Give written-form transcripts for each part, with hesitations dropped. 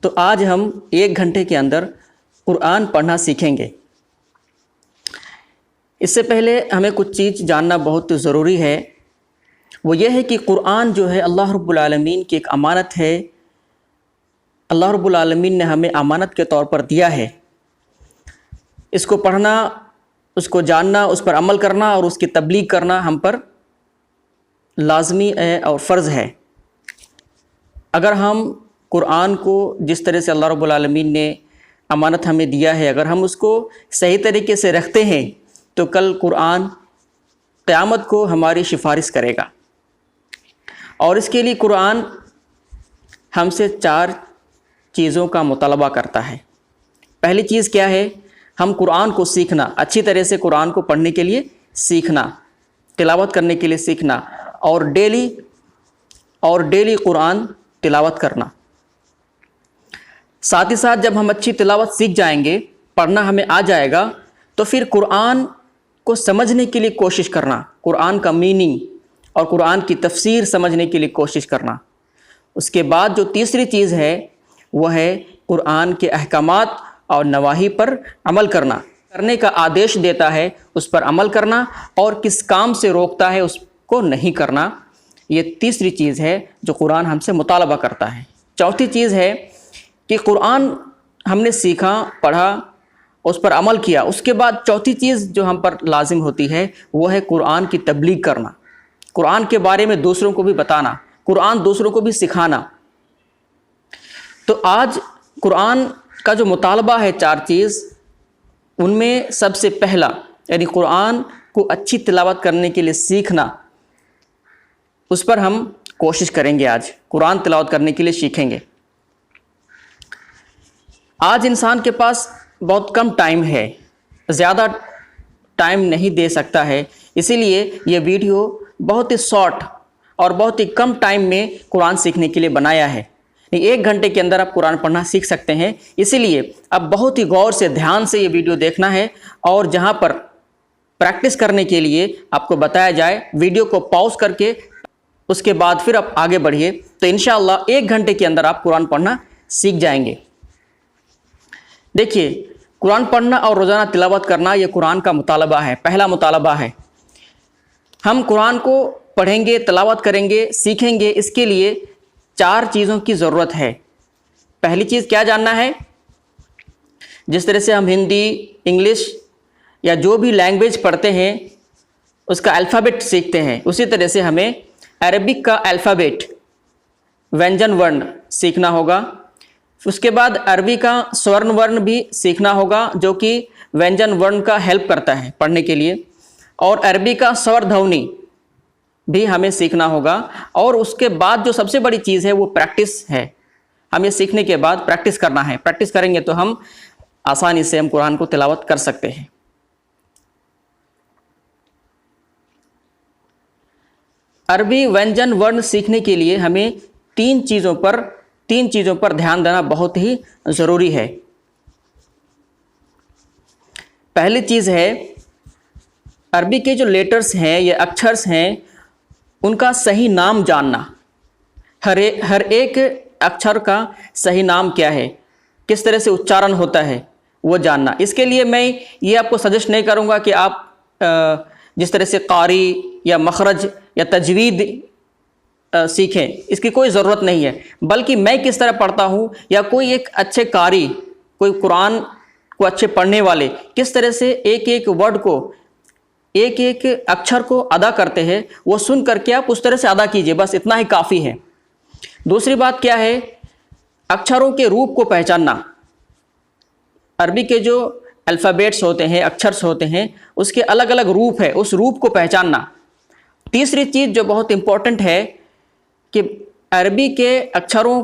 तो आज हम 1 घंटे के अंदर कुरान पढ़ना सीखेंगे। इससे पहले हमें कुछ चीज़ जानना बहुत ज़रूरी है। वो ये है कि कुरान जो है अल्लाह रब्बुल आलमीन की एक अमानत है। अल्लाह रब्बुल आलमीन ने हमें अमानत के तौर पर दिया है। इसको पढ़ना, उसको जानना, उस पर अमल करना और उसकी तबलीग करना हम पर लाजमी है और फ़र्ज़ है। अगर हम कुरान को जिस तरह से अल्लाह रब्बुल आलमीन ने अमानत हमें दिया है, अगर हम उसको सही तरीके से रखते हैं तो कल कुरान क़यामत को हमारी सिफारिश करेगा। और इसके लिए कुरान हमसे 4 चीज़ों का मुतालबा करता है। पहली चीज़ क्या है? हम कुरान को सीखना, अच्छी तरह से कुरान को पढ़ने के लिए सीखना, तिलावत करने के लिए सीखना और डेली कुरान तिलावत करना। साथ ही साथ जब हम अच्छी तिलावत सीख जाएंगे, पढ़ना हमें आ जाएगा, तो फिर कुरान को समझने के लिए कोशिश करना, कुरान का मीनिंग और कुरान की तफसीर समझने के लिए कोशिश करना। उसके बाद जो तीसरी चीज़ है वह है कुरान के अहकामात और नवाही पर अमल करना। करने का आदेश देता है उस पर अमल करना और किस काम से रोकता है उसको नहीं करना। ये तीसरी चीज़ है जो कुरान हमसे मुतालबा करता है। चौथी चीज़ है कि कुरान हमने सीखा, पढ़ा, उस पर अमल किया। उसके बाद चौथी चीज़ जो हम पर लाजिम होती है वो है कुरान की तबलीग करना, कुरान के बारे में दूसरों को भी बताना, कुरान दूसरों को भी सिखाना। तो आज कुरान का जो मुतालबा है 4 चीज़, उनमें सबसे पहला यानी कुरान को अच्छी तिलावत करने के लिए सीखना, उस पर हम कोशिश करेंगे। आज कुरान तिलावत करने के लिए सीखेंगे। आज इंसान के पास बहुत कम टाइम है, ज़्यादा टाइम नहीं दे सकता है, इसीलिए ये वीडियो बहुत ही शॉर्ट और बहुत ही कम टाइम में कुरान सीखने के लिए बनाया है। 1 घंटे के अंदर आप कुरान पढ़ना सीख सकते हैं। इसीलिए अब बहुत ही गौर से, ध्यान से ये वीडियो देखना है और जहाँ पर प्रैक्टिस करने के लिए आपको बताया जाए, वीडियो को पॉज करके उसके बाद फिर आप आगे बढ़िए, तो इंशाअल्लाह 1 घंटे के अंदर आप कुरान पढ़ना सीख जाएंगे। देखिए, कुरान पढ़ना और रोज़ाना तिलावत करना ये कुरान का मुतालबा है, पहला मुतालबा है। हम कुरान को पढ़ेंगे, तिलावत करेंगे, सीखेंगे, इसके लिए 4 चीज़ों की ज़रूरत है। पहली चीज़ क्या जानना है? जिस तरह से हम हिंदी, इंग्लिश या जो भी लैंग्वेज पढ़ते हैं उसका अल्फ़ाबेट सीखते हैं, उसी तरह से हमें अरबिक का अल्फ़ाबेट, व्यंजन वर्ण सीखना होगा। उसके बाद अरबी का स्वर्ण वर्ण भी सीखना होगा जो कि व्यंजन वर्ण का हेल्प करता है पढ़ने के लिए, और अरबी का स्वर ध्वनि भी हमें सीखना होगा। और उसके बाद जो सबसे बड़ी चीज़ है वो प्रैक्टिस है। हमें सीखने के बाद प्रैक्टिस करना है। प्रैक्टिस करेंगे तो हम आसानी से हम कुरान को तिलावत कर सकते हैं। अरबी व्यंजन वर्ण सीखने के लिए हमें 3 चीज़ों पर ध्यान देना बहुत ही ज़रूरी है। पहली चीज़ है, अरबी के जो लेटर्स हैं या अक्षर्स हैं उनका सही नाम जानना। हर एक अक्षर का सही नाम क्या है, किस तरह से उच्चारण होता है, वो जानना। इसके लिए मैं ये आपको सजेस्ट नहीं करूँगा कि आप जिस तरह से कारी या मखरज या तजवीद सीखें, इसकी कोई ज़रूरत नहीं है। बल्कि मैं किस तरह पढ़ता हूँ या कोई एक अच्छे कारी, कोई कुरान को अच्छे पढ़ने वाले किस तरह से एक एक वर्ड को, एक एक अक्षर को अदा करते हैं, वो सुन करके आप उस तरह से अदा कीजिए, बस इतना ही काफ़ी है। दूसरी बात क्या है? अक्षरों के रूप को पहचानना। अरबी के जो अल्फ़ाबेट्स होते हैं, अक्षर्स होते हैं, उसके अलग अलग रूप है, उस रूप को पहचानना। तीसरी चीज़ जो बहुत इम्पोर्टेंट है कि अरबी के अक्षरों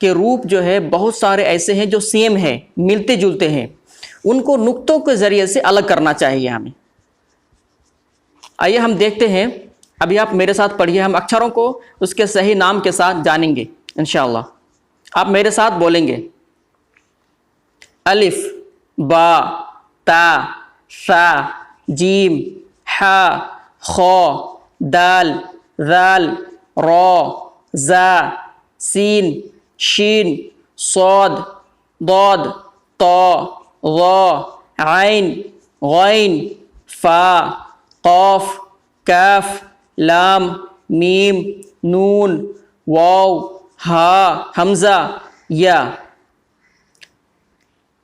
के रूप जो है बहुत सारे ऐसे हैं जो सेम हैं, मिलते जुलते हैं, उनको नुक्तों के ज़रिए से अलग करना चाहिए हमें। आइए हम देखते हैं। अभी आप मेरे साथ पढ़िए, हम अक्षरों को उसके सही नाम के साथ जानेंगे इंशाअल्लाह। आप मेरे साथ बोलेंगे, अलिफ, बा, ता, सा, जीम, हा, खौ, दाल, दाल, रा, जा, सीन, शीन, सौद, दौद, तौ, ज़ा, आइन, गैन, फा, क़ाफ, काफ, लाम, मीम, नून, वाव, हा, हमज़ा, या।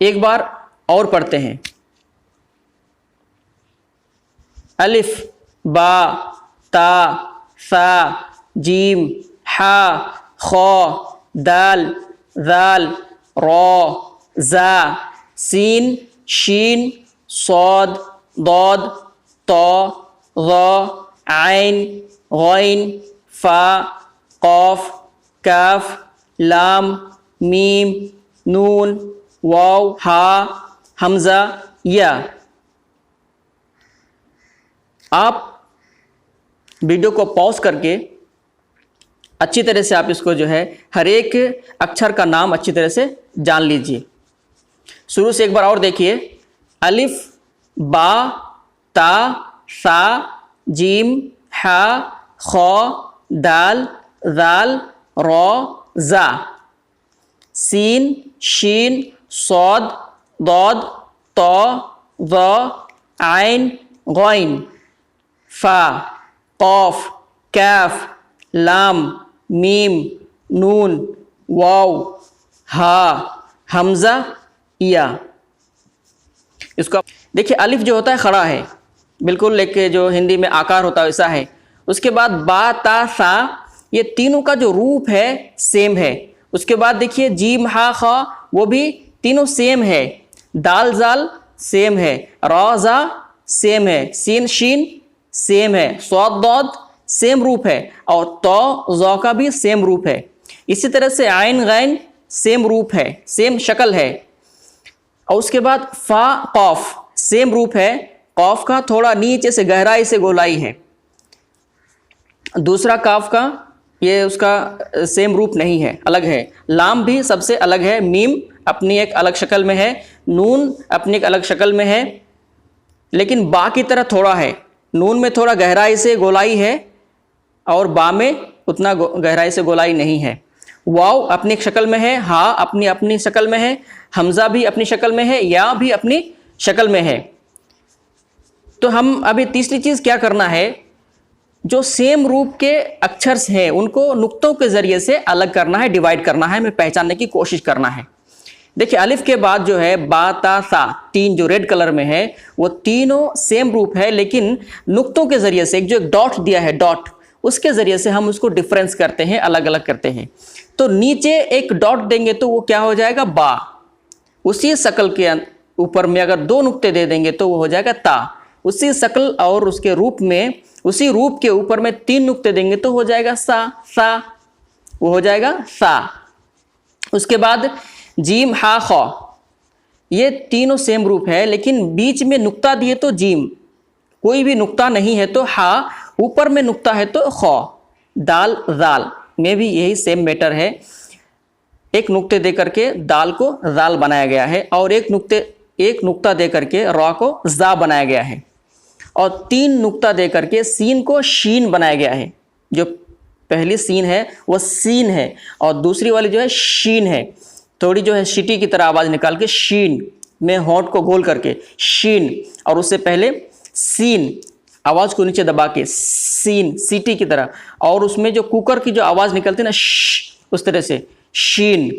एक बार और पढ़ते हैं। अलिफ, बा, ता, सा, जीम, हा, खा, दाल, जाल, रा, जा, सीन, शीन, सौद, दौद, तौ, ज़ा, आइन, गैन, फा, क़ाफ, काफ, लाम, मीम, नून, वाव, हा, हमज़ा, या। आप वीडियो को पॉज करके अच्छी तरह से आप इसको जो है हर एक अक्षर का नाम अच्छी तरह से जान लीजिए। शुरू से एक बार और देखिए। अलिफ, बा, ता, सा, जीम, हा, खा, दाल, जाल, रा, जा, सीन, शीन, सौद, दौद, तौ, ज़ा, आइन, गैन, फा, क़ाफ, काफ, लाम, मीम, नून, वाव, हा, हमज़ा, या। इसको देखिए, अलिफ जो होता है खड़ा है बिल्कुल, एक जो हिंदी में आकार होता है वैसा है। उसके बाद बा, ता, सा, ये तीनों का जो रूप है सेम है। उसके बाद देखिए जीम, हा, खा, वो भी तीनों सेम है। दाल, जाल सेम है। रा, जा सेम है। सीन, शीन सेम है। सौद, दौद सेम रूप है। और तौ, ज़ा का भी सेम रूप है। इसी तरह से आइन, गैन सेम रूप है, सेम शक्ल है। और उसके बाद फा, क़ाफ सेम रूप है। क़ाफ का थोड़ा नीचे से गहराई से गोलाई है। दूसरा काफ का ये उसका सेम रूप नहीं है, अलग है। लाम भी सबसे अलग है। मीम अपनी एक अलग शक्ल में है। नून अपनी एक अलग शक्ल में है, लेकिन बा की तरह थोड़ा है। नून में थोड़ा गहराई से गोलाई है और बा में उतना गहराई से गोलाई नहीं है। वाव अपनी एक शक्ल में है। हा अपनी अपनी शक्ल में है। हमज़ा भी अपनी शक्ल में है। या भी अपनी शक्ल में है। तो हम अभी तीसरी चीज़ क्या करना है, जो सेम रूप के अक्षर हैं उनको नुक्तों के ज़रिए से अलग करना है, डिवाइड करना है, हमें पहचानने की कोशिश करना है। देखिए अलिफ के बाद जो है बा, ता, सा, तीन जो रेड कलर में है वो तीनों सेम रूप है, लेकिन नुक्तों के ज़रिए से जो एक डॉट दिया है, डॉट, उसके ज़रिए से हम उसको डिफरेंस करते हैं, अलग अलग करते हैं। तो नीचे एक डॉट देंगे तो वो क्या हो जाएगा, बा। उसी शक्ल के ऊपर में अगर दो नुक्ते दे देंगे तो वो हो जाएगा ता। उसी शक्ल और उसके रूप में, उसी रूप के ऊपर में तीन नुक्ते देंगे तो हो जाएगा सा, सा, वो हो जाएगा सा। उसके बाद जीम, हा, खा, ये तीनों सेम रूप है, लेकिन बीच में नुक्ता दिए तो जीम, कोई भी नुक्ता नहीं है तो हा, ऊपर में नुक्ता है तो खा। दाल, जाल में भी यही सेम मैटर है। एक नुक्ते दे करके दाल को जाल बनाया गया है और एक नुक्ता दे करके रा को जा बनाया गया है, और तीन नुक्ता दे करके सीन को शीन बनाया गया है। जो पहली सीन है वह सीन है और दूसरी वाली जो है शीन है। थोड़ी जो है सीटी की तरह आवाज़ निकाल के शीन में होंठ को गोल करके शीन, और उससे पहले सीन, आवाज़ को नीचे दबा के सीन, सीटी की तरह, और उसमें जो कुकर की जो आवाज़ निकलती है ना, उस तरह से शीन।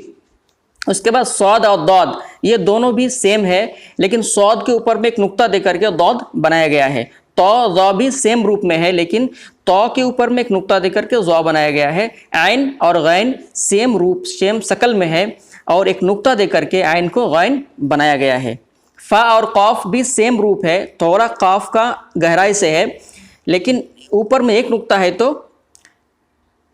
उसके बाद सौद और दौद, ये दोनों भी सेम है, लेकिन सौद के ऊपर में एक नुक्ता दे करके दौद बनाया गया है। तौ, ज़ा भी सेम रूप में है, लेकिन तौ के ऊपर में एक नुक्ता दे करके ज़ा बनाया गया है। आइन और गैन सेम रूप, सेम शक्ल में है, और एक नुक्ता दे करके आइन को गैन बनाया गया है। फ़ा और क़ाफ भी सेम रूप है, थोड़ा क़ाफ का गहराई से है, लेकिन ऊपर में एक नुक्ता है तो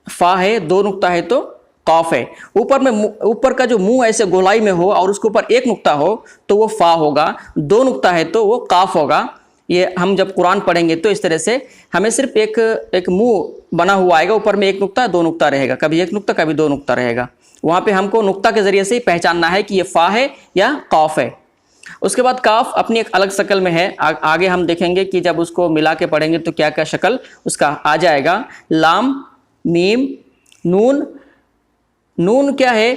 फ़ा है, दो नुक्ता है तो क़ाफ है। ऊपर का जो मुंह ऐसे गोलाई में हो और उसके ऊपर एक नुक्ता हो तो वो फ़ा होगा, दो नुक्ता है तो वो क़ाफ होगा। ये हम जब कुरान पढ़ेंगे तो इस तरह से हमें सिर्फ एक मुंह बना हुआ आएगा, ऊपर में एक नुक्ता, दो नुक्ता रहेगा, कभी एक नुक्ता कभी दो नुक्ता रहेगा। वहाँ पे हमको नुक्ता के ज़रिए से ही पहचानना है कि ये फ़ा है या क़ाफ है। उसके बाद काफ अपनी एक अलग शक्ल में है। आगे हम देखेंगे कि जब उसको मिला के पढ़ेंगे तो क्या क्या शक्ल उसका आ जाएगा। लाम, मीम, नून। नून क्या है,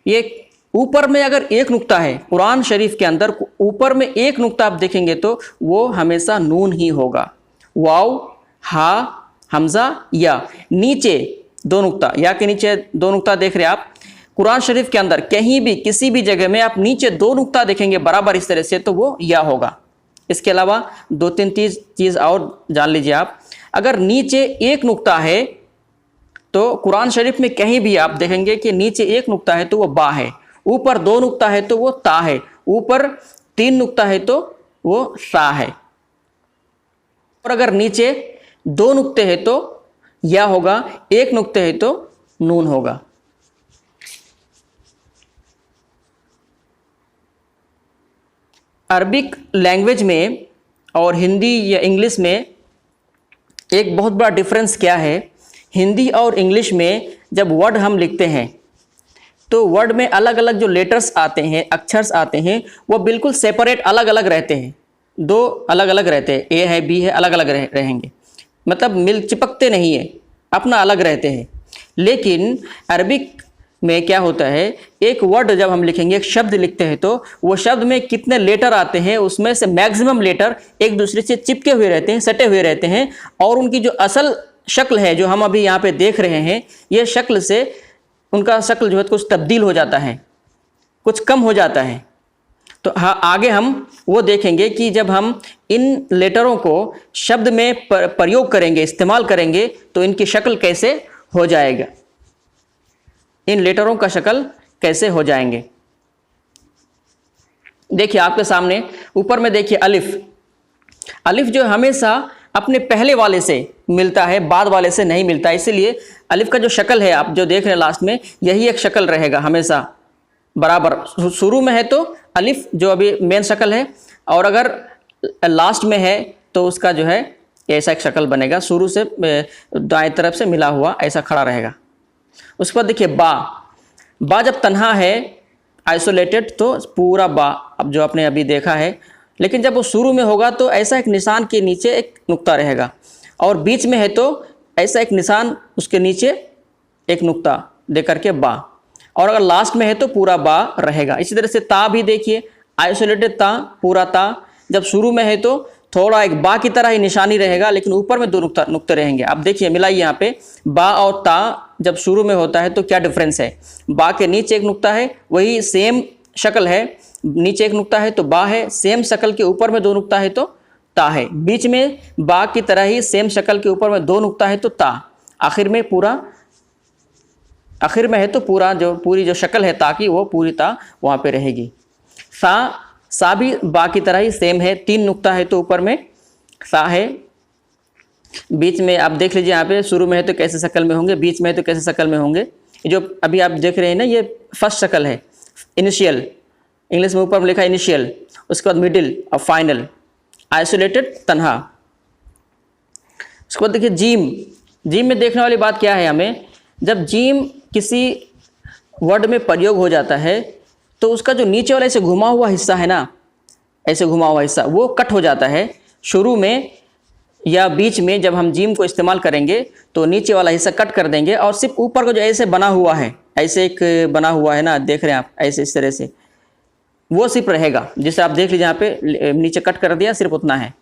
ये ऊपर में अगर एक नुक्ता है, कुरान शरीफ के अंदर ऊपर में एक नुक्ता आप देखेंगे तो वो हमेशा नून ही होगा। वाव, हा, हमजा, या। नीचे दो नुक्ता, या के नीचे दो नुक्ता देख रहे हैं आप, कुरान शरीफ के अंदर कहीं भी किसी भी जगह में आप नीचे दो नुक्ता देखेंगे बराबर इस तरह से, तो वो या होगा। इसके अलावा दो तीन चीज़ और जान लीजिए आप। अगर नीचे एक नुक्ता है तो कुरान शरीफ में कहीं भी आप देखेंगे कि नीचे एक नुक्ता है तो वो बा है, ऊपर दो नुक्ता है तो वो ता है, ऊपर तीन नुक्ता है तो वो सा है। और अगर नीचे दो नुक्ते हैं तो या होगा, एक नुक्ते है तो नून होगा। अरबिक लैंग्वेज में और हिंदी या इंग्लिश में एक बहुत बड़ा डिफरेंस क्या है, हिंदी और इंग्लिश में जब वर्ड हम लिखते हैं तो वर्ड में अलग अलग जो लेटर्स आते हैं, अक्षर्स आते हैं, वो बिल्कुल सेपरेट अलग अलग रहते हैं, दो अलग अलग रहते हैं, ए है बी है, अलग अलग रहेंगे, मतलब मिल चिपकते नहीं है, अपना अलग रहते हैं। लेकिन अरबिक में क्या होता है, एक वर्ड जब हम लिखेंगे, एक शब्द लिखते हैं, तो वो शब्द में कितने लेटर आते हैं, उसमें से मैक्सिमम लेटर एक दूसरे से चिपके हुए रहते हैं, सटे हुए रहते हैं, और उनकी जो असल शक्ल है जो हम अभी यहाँ पे देख रहे हैं, ये शक्ल से उनका शक्ल जो है कुछ तब्दील हो जाता है, कुछ कम हो जाता है। तो हाँ, आगे हम वो देखेंगे कि जब हम इन लेटरों को शब्द में प्रयोग करेंगे, इस्तेमाल करेंगे, तो इनकी शक्ल कैसे हो जाएगा, इन लेटरों का शक्ल कैसे हो जाएंगे। देखिए आपके सामने ऊपर में देखिए अलिफ। अलिफ जो हमेशा अपने पहले वाले से मिलता है, बाद वाले से नहीं मिलता, इसीलिए अलिफ का जो शक्ल है आप जो देख रहे हैं लास्ट में, यही एक शक्ल रहेगा हमेशा बराबर। शुरू में है तो अलिफ जो अभी मेन शक्ल है, और अगर लास्ट में है तो उसका जो है ऐसा एक शक्ल बनेगा, शुरू से दाएं तरफ से मिला हुआ ऐसा खड़ा रहेगा। उसके बाद देखिए बा। बा जब तन्हा है, आइसोलेटेड, तो पूरा बा, अब जो आपने अभी देखा है। लेकिन जब वो शुरू में होगा तो ऐसा एक निशान के नीचे एक नुक्ता रहेगा, और बीच में है तो ऐसा एक निशान, उसके नीचे एक नुक्ता दे करके बा, और अगर लास्ट में है तो पूरा बा रहेगा। इसी तरह से ता भी देखिए, आइसोलेटेड ता, पूरा ता, जब शुरू में है तो थोड़ा एक बा की तरह ही निशानी रहेगा, लेकिन ऊपर में दो नुक्ते रहेंगे। अब देखिए मिलाइए यहाँ पे, बा और ता जब शुरू में होता है तो क्या डिफरेंस है, बा के नीचे एक नुक्ता है, वही सेम शक्ल है, नीचे एक नुक्ता है तो बा है, सेम शक्ल के ऊपर में दो नुक्ता है तो ता है, बीच में बा की तरह ही सेम शक्ल के ऊपर में दो नुक्ता है तो ता, आखिर में है तो पूरी जो शक्ल है ता की, वो पूरी ता वहाँ पे रहेगी। सा भी बा की तरह ही सेम है, तीन नुक्ता है तो ऊपर में सा है, बीच में आप देख लीजिए यहाँ पे, शुरू में है तो कैसे शक्ल में होंगे, बीच में है तो कैसे शक्ल में होंगे। जो अभी आप देख रहे हैं ना, ये फर्स्ट शक्ल है, इनिशियल, इंग्लिश में ऊपर में लिखा है इनिशियल, उसके बाद मिडिल और फाइनल, आइसोलेटेड, तन्हा। उसके बाद देखिए जीम। जीम में देखने वाली बात क्या है हमें, जब जीम किसी वर्ड में प्रयोग हो जाता है तो उसका जो नीचे वाला ऐसे घुमा हुआ हिस्सा है ना, ऐसे घुमा हुआ हिस्सा, वो कट हो जाता है। शुरू में या बीच में जब हम जीम को इस्तेमाल करेंगे तो नीचे वाला हिस्सा कट कर देंगे, और सिर्फ ऊपर को जो ऐसे बना हुआ है, ऐसे एक बना हुआ है ना, देख रहे हैं आप, ऐसे इस तरह से, वो सिर्फ रहेगा। जिसे आप देख लीजिए यहाँ पे नीचे कट कर दिया, सिर्फ उतना है।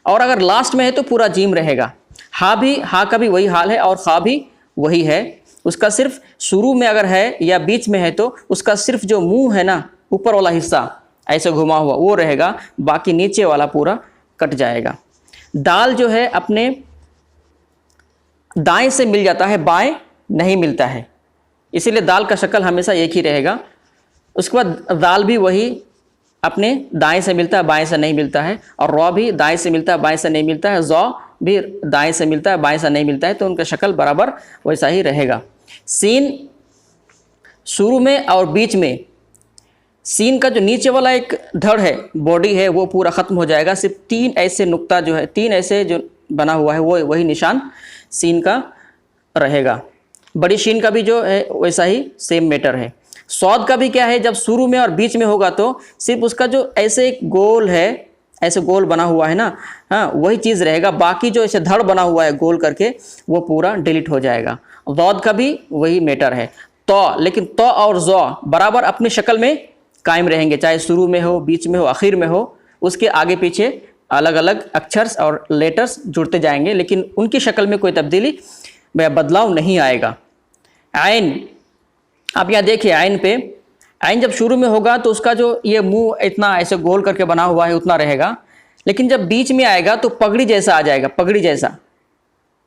और अगर लास्ट में है तो पूरा जीम रहेगा। हा का भी वही हाल है, और खा भी वही है, उसका सिर्फ शुरू में अगर है या बीच में है तो उसका सिर्फ जो मुंह है ना, ऊपर वाला हिस्सा ऐसे घुमा हुआ, वो रहेगा, बाकी नीचे वाला पूरा कट जाएगा। दाल जो है अपने दाएं से मिल जाता है, बाएं नहीं मिलता है, इसीलिए दाल का शक्ल हमेशा एक ही रहेगा। उसके बाद दाल भी वही अपने दाएं से मिलता है, बाएं से नहीं मिलता है, और रॉ भी दाएं से मिलता है, बाएं से नहीं मिलता है, जॉ भी दाएं से मिलता है, बाएं से नहीं मिलता है, तो उनका शक्ल बराबर वैसा ही रहेगा। सीन शुरू में और बीच में, सीन का जो नीचे वाला एक धड़ है, बॉडी है, वो पूरा ख़त्म हो जाएगा, सिर्फ तीन ऐसे नुक्ता जो है, तीन ऐसे जो बना हुआ है, वो वही निशान सीन का रहेगा। बड़ी शीन का भी जो है वैसा ही सेम मैटर है। सौद का भी क्या है, जब शुरू में और बीच में होगा तो सिर्फ उसका जो ऐसे एक गोल है, ऐसे गोल बना हुआ है ना, हाँ, वही चीज़ रहेगा, बाकी जो ऐसे धड़ बना हुआ है गोल करके, वो पूरा डिलीट हो जाएगा। दौद का भी वही मैटर है, तो, लेकिन तो और ज़ो बराबर अपनी शक्ल में कायम रहेंगे, चाहे शुरू में हो, बीच में हो, आखिर में हो, उसके आगे पीछे अलग अलग अक्षर और लेटर्स जुड़ते जाएंगे, लेकिन उनकी शक्ल में कोई तब्दीली या बदलाव नहीं आएगा। आइन, आप यहाँ देखिए आइन पे, आइन जब शुरू में होगा तो उसका जो ये मुंह इतना ऐसे गोल करके बना हुआ है उतना रहेगा, लेकिन जब बीच में आएगा तो पगड़ी जैसा आ जाएगा, पगड़ी जैसा,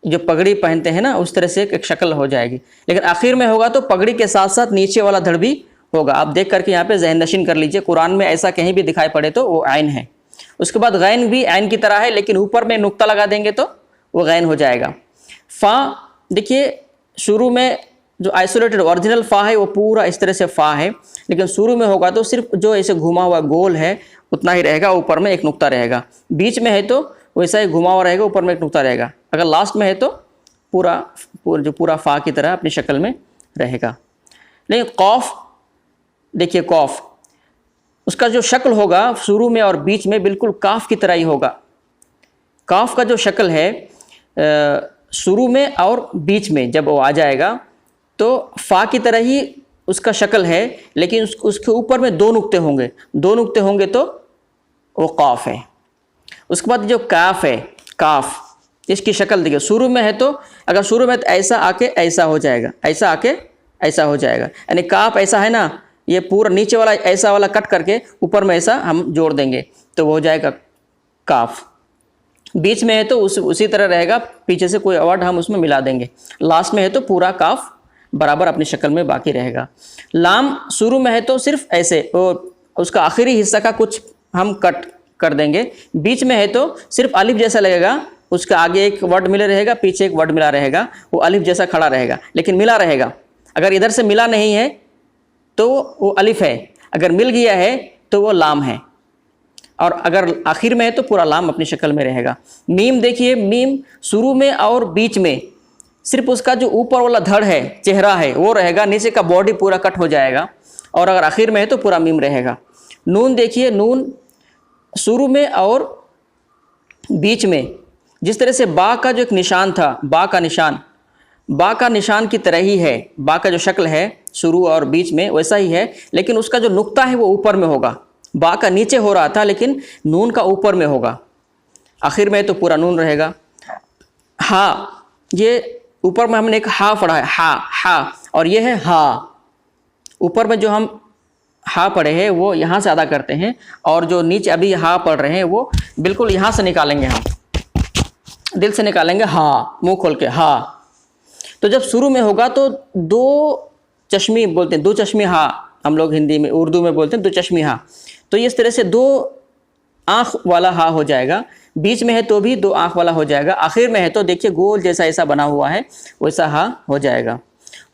जो पगड़ी पहनते हैं ना उस तरह से एक शक्ल हो जाएगी। लेकिन आखिर में होगा तो पगड़ी के साथ साथ नीचे वाला धड़ भी होगा। आप देख करके यहाँ पे जहन नशीन कर लीजिए, कुरान में ऐसा कहीं भी दिखाई पड़े तो वो आइन है। उसके बाद गैन भी आइन की तरह है, लेकिन ऊपर में नुक्ता लगा देंगे तो वो गैन हो जाएगा। फ़ा, देखिए शुरू में जो आइसोलेटेड ओरिजिनल फ़ा है वो पूरा इस तरह से फ़ा है, लेकिन शुरू में होगा तो सिर्फ जो ऐसे घुमा हुआ गोल है उतना ही रहेगा, ऊपर में एक नुक्ता रहेगा। बीच में है तो वैसा ही घुमा हुआ रहेगा, ऊपर में एक नुक्ता रहेगा। अगर लास्ट में है तो पूरा फ़ा की तरह अपनी शक्ल में रहेगा। लेकिन कौफ, देखिए कौफ, उसका जो शक्ल होगा शुरू में और बीच में बिल्कुल काफ की तरह ही होगा। काफ का जो शक्ल है शुरू में और बीच में जब वो आ जाएगा तो फ़ा की तरह ही उसका शक्ल है, लेकिन उसके ऊपर में दो नुक्ते होंगे तो वो काफ है। उसके बाद जो काफ है, काफ, इसकी शक्ल देखिए, शुरू में है तो अगर शुरू में तो ऐसा आके ऐसा हो जाएगा, ऐसा आके ऐसा हो जाएगा, यानी काफ ऐसा है ना, ये पूरा नीचे वाला ऐसा वाला कट करके ऊपर में ऐसा हम जोड़ देंगे तो वो हो जाएगा काफ। बीच में है तो उसी तरह रहेगा, पीछे से कोई वर्ड हम उसमें मिला देंगे। लास्ट में है तो पूरा काफ बराबर अपनी शक्ल में बाकी रहेगा। लाम शुरू में है तो सिर्फ ऐसे उसका आखिरी हिस्सा का कुछ हम कट कर देंगे। बीच में है तो सिर्फ अलिफ जैसा लगेगा, उसका आगे एक वर्ड मिला रहेगा, पीछे एक वर्ड मिला रहेगा, वो अलिफ जैसा खड़ा रहेगा लेकिन मिला रहेगा। अगर इधर से मिला नहीं है तो वो अलिफ है, अगर मिल गया है तो वो लाम है, और अगर आखिर में है तो पूरा लाम अपनी शक्ल में रहेगा। मीम देखिए, मीम शुरू में और बीच में सिर्फ उसका जो ऊपर वाला धड़ है, चेहरा है, वो रहेगा, नीचे का बॉडी पूरा कट हो जाएगा, और अगर आखिर में है तो पूरा मीम रहेगा। नून देखिए, नून शुरू में और बीच में जिस तरह से बा का जो एक निशान था, बा का निशान की तरह ही है, बा का जो शक्ल है शुरू और बीच में वैसा ही है, लेकिन उसका जो नुक्ता है वो ऊपर में होगा। बा का नीचे हो रहा था लेकिन नून का ऊपर में होगा। आखिर में तो पूरा नून रहेगा। हा, ये ऊपर में हमने एक हा पढ़ा है, हा, और ये है हा। ऊपर में जो हम हा पढ़े हैं वो यहाँ से अदा करते हैं, और जो नीचे अभी हा पढ़ रहे हैं वो बिल्कुल यहाँ से निकालेंगे, हम दिल से निकालेंगे हा, मुंह खोल के हा। तो जब शुरू में होगा तो दो चश्मी बोलते हैं, दो चश्मी हा, हम लोग हिंदी में उर्दू में बोलते हैं दो चश्मी हा। तो इस तरह से दो आँख वाला हा हो जाएगा, बीच में है तो भी दो आँख वाला हो जाएगा, आखिर में है तो देखिए गोल जैसा ऐसा बना हुआ है वैसा हा हो जाएगा।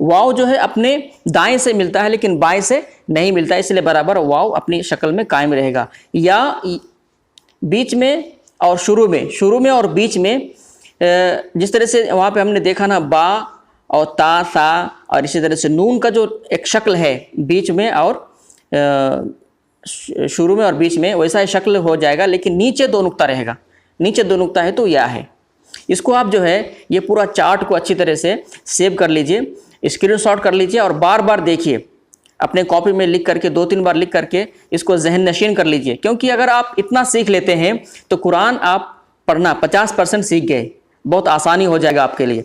वाव जो है अपने दाएं से मिलता है लेकिन बाएं से नहीं मिलता, इसलिए बराबर वाव अपनी शक्ल में कायम रहेगा। या बीच में और शुरू में और बीच में जिस तरह से वहाँ पे हमने देखा ना, बा और ता, सा, और इसी तरह से नून का जो एक शक्ल है बीच में और शुरू में और बीच में, वैसा ही शक्ल हो जाएगा, लेकिन नीचे दो नुक्ता रहेगा। नीचे दो नुक्ता है तो या है। इसको आप जो है ये पूरा चार्ट को अच्छी तरह से सेव कर लीजिए, स्क्रीनशॉट कर लीजिए और बार बार देखिए, अपने कॉपी में लिख करके 2-3 बार लिख करके इसको जहन नशीन कर लीजिए। क्योंकि अगर आप इतना सीख लेते हैं तो कुरान आप पढ़ना 50% सीख गए, बहुत आसानी हो जाएगा आपके लिए।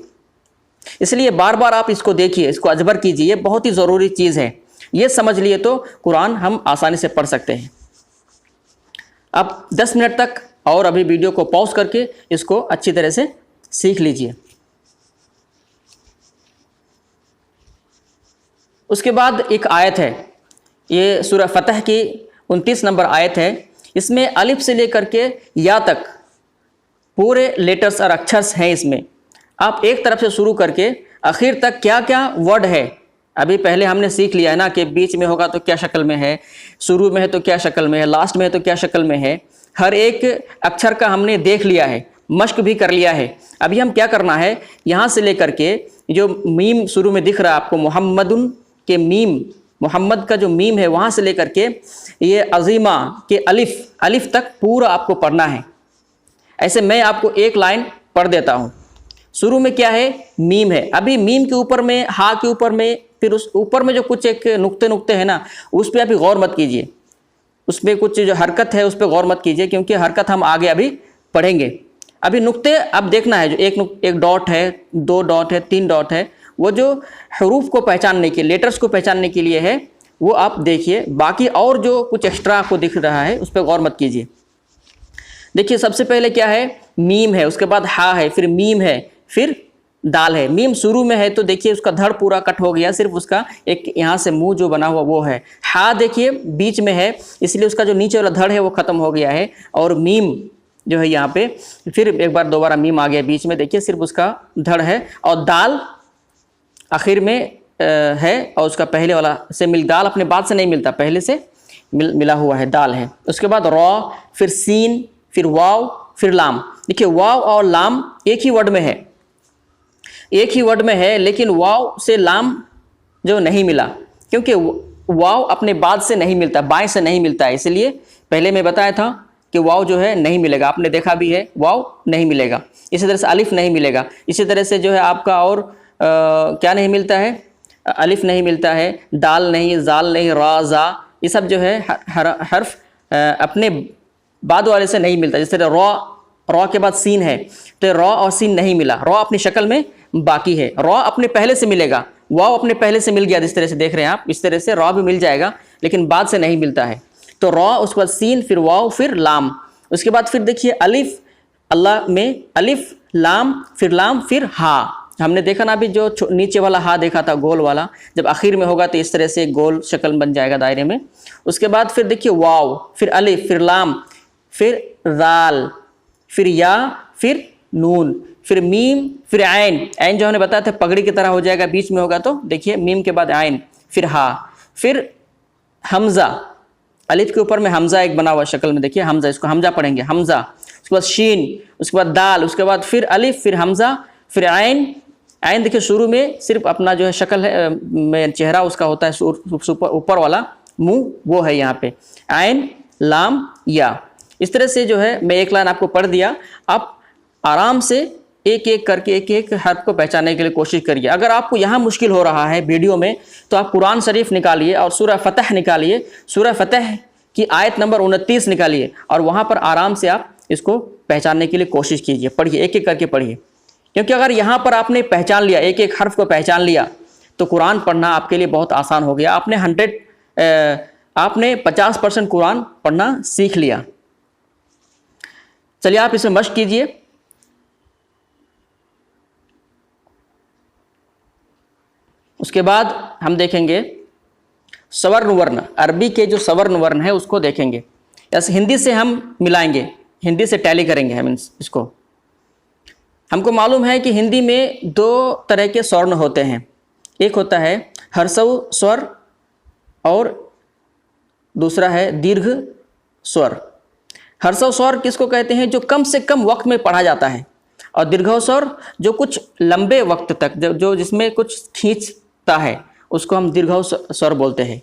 इसलिए बार बार आप इसको देखिए, इसको अजबर कीजिए, ये बहुत ही ज़रूरी चीज़ है। ये समझ लिए तो कुरान हम आसानी से पढ़ सकते हैं। अब 10 मिनट तक और अभी वीडियो को पॉज करके इसको अच्छी तरह से सीख लीजिए। उसके बाद एक आयत है, ये सूरह फतह की 29 नंबर आयत है। इसमें अलिफ से लेकर के या तक पूरे लेटर्स और अक्षर्स हैं। इसमें आप एक तरफ से शुरू करके आखिर तक क्या क्या वर्ड है, अभी पहले हमने सीख लिया है ना कि बीच में होगा तो क्या शक्ल में है, शुरू में है तो क्या शक्ल में है, लास्ट में है तो क्या शक्ल में है। हर एक अक्षर का हमने देख लिया है, मश्क भी कर लिया है। अभी हम क्या करना है, यहाँ से लेकर के जो मीम शुरू में दिख रहा है आपको, मोहम्मदुन के मीम, मोहम्मद का जो मीम है वहाँ से लेकर के ये अजीमा के अलिफ तक पूरा आपको पढ़ना है। ऐसे मैं आपको एक लाइन पढ़ देता हूँ। शुरू में क्या है, मीम है। अभी मीम के ऊपर में, हा के ऊपर में फिर उस ऊपर में जो कुछ एक नुक्ते नुक्ते हैं ना, उस पर अभी गौर मत कीजिए, उस पर कुछ जो हरकत है उस पर गौर मत कीजिए, क्योंकि हरकत हम आगे अभी पढ़ेंगे। अभी नुक्ते अब देखना है, जो एक डॉट है, 2 डॉट है, 3 डॉट है, वो जो हरूफ को पहचानने के, लेटर्स को पहचानने के लिए है, वो आप देखिए। बाकी और जो कुछ एक्स्ट्रा आपको दिख रहा है उस पर गौर मत कीजिए। देखिए सबसे पहले क्या है, मीम है, उसके बाद हा है, फिर मीम है, फिर दाल है। मीम शुरू में है तो देखिए उसका धड़ पूरा कट हो गया, सिर्फ उसका एक यहाँ से मुंह जो बना हुआ वो है। हा देखिए बीच में है, इसलिए उसका जो नीचे वाला धड़ है वो खत्म हो गया है। और मीम जो है यहाँ पे फिर एक बार दोबारा मीम आ गया बीच में, देखिए सिर्फ उसका धड़ है। और दाल आखिर में है, और उसका पहले वाला से दाल अपने बाद से नहीं मिलता, पहले से मिला हुआ है, दाल है। उसके बाद रॉ, फिर सीन, फिर वाव, फिर लाम। देखिए वाव और लाम एक ही वर्ड में है, एक ही वर्ड में है, लेकिन वाव से लाम जो नहीं मिला, क्योंकि वाव अपने बाद से नहीं मिलता, बाएं से नहीं मिलता है। इसलिए पहले मैं बताया था कि वाव जो है नहीं मिलेगा, आपने देखा भी है, वाव नहीं मिलेगा। इसी तरह से अलिफ नहीं मिलेगा। इसी तरह से जो है आपका और क्या नहीं मिलता है, अलिफ नहीं मिलता है, दाल नहीं, जाल नहीं, रा, जा, ये सब जो है हर्फ अपने बाद वाले से नहीं मिलता। जैसे रॉ के बाद सीन है, तो रॉ और सीन नहीं मिला, रॉ अपनी शक्ल में बाकी है। रॉ अपने पहले से मिलेगा, वाव अपने पहले से मिल गया, जिस तरह से देख रहे हैं आप, इस तरह से रॉ भी मिल जाएगा, लेकिन बाद से नहीं मिलता है। तो रॉ, उसके बाद सीन, फिर वाव, फिर लाम। उसके बाद फिर देखिए अलिफ, अल्लाह में अलिफ, लाम, फिर हा। हमने देखा ना अभी जो नीचे वाला हा देखा था, गोल वाला, जब आखिर में होगा तो इस तरह से गोल शक्ल बन जाएगा दायरे में। उसके बाद फिर देखिए वाव, फिर अलिफ, फिर लाम, फिर दाल, फिर या, फिर नून, फिर मीम, फिर आइन। आइन जो हमने बताया था पगड़ी की तरह हो जाएगा, बीच में होगा तो देखिए मीम के बाद आइन, फिर हा, फिर हमजा, अलिफ के ऊपर में हमजा एक बना हुआ शक्ल में, देखिए हमजा, इसको हमजा पढ़ेंगे, हमजा। उसके बाद शीन, उसके बाद दाल, उसके बाद फिर अलिफ, फिर हमजा, फिर आइन। आइन देखिए शुरू में सिर्फ अपना जो है शक्ल है में चेहरा उसका होता है, ऊपर वाला मुंह वो है यहाँ पे, आइन, लाम, या। इस तरह से जो है मैं एक लाइन आपको पढ़ दिया। आप आराम से एक एक करके एक एक हर्फ को पहचानने के लिए कोशिश करिए। अगर आपको यहाँ मुश्किल हो रहा है वीडियो में, तो आप कुरान शरीफ निकालिए और सूरह फतह निकालिए, सूरह फतह की आयत नंबर 29 निकालिए, और वहाँ पर आराम से आप इसको पहचानने के लिए कोशिश कीजिए। पढ़िए, एक एक करके पढ़िए, क्योंकि अगर यहाँ पर आपने पहचान लिया, एक एक हर्फ को पहचान लिया, तो कुरान पढ़ना आपके लिए बहुत आसान हो गया। आपने 50% कुरान पढ़ना सीख लिया। चलिए आप इसमें मश्क कीजिए। उसके बाद हम देखेंगे सवर्ण वर्ण, अरबी के जो सवर्ण वर्ण है उसको देखेंगे। ऐसे हिंदी से हम मिलाएंगे, हिंदी से टैली करेंगे हम इसको। हमको मालूम है कि हिंदी में 2 तरह के स्वर्ण होते हैं, एक होता है ह्रस्व स्वर और दूसरा है दीर्घ स्वर। ह्रस्व स्वर किसको कहते हैं, जो कम से कम वक्त में पढ़ा जाता है, और दीर्घ स्वर जो कुछ लंबे वक्त तक, जो जिसमें कुछ खींचता है, उसको हम दीर्घ स्वर बोलते हैं।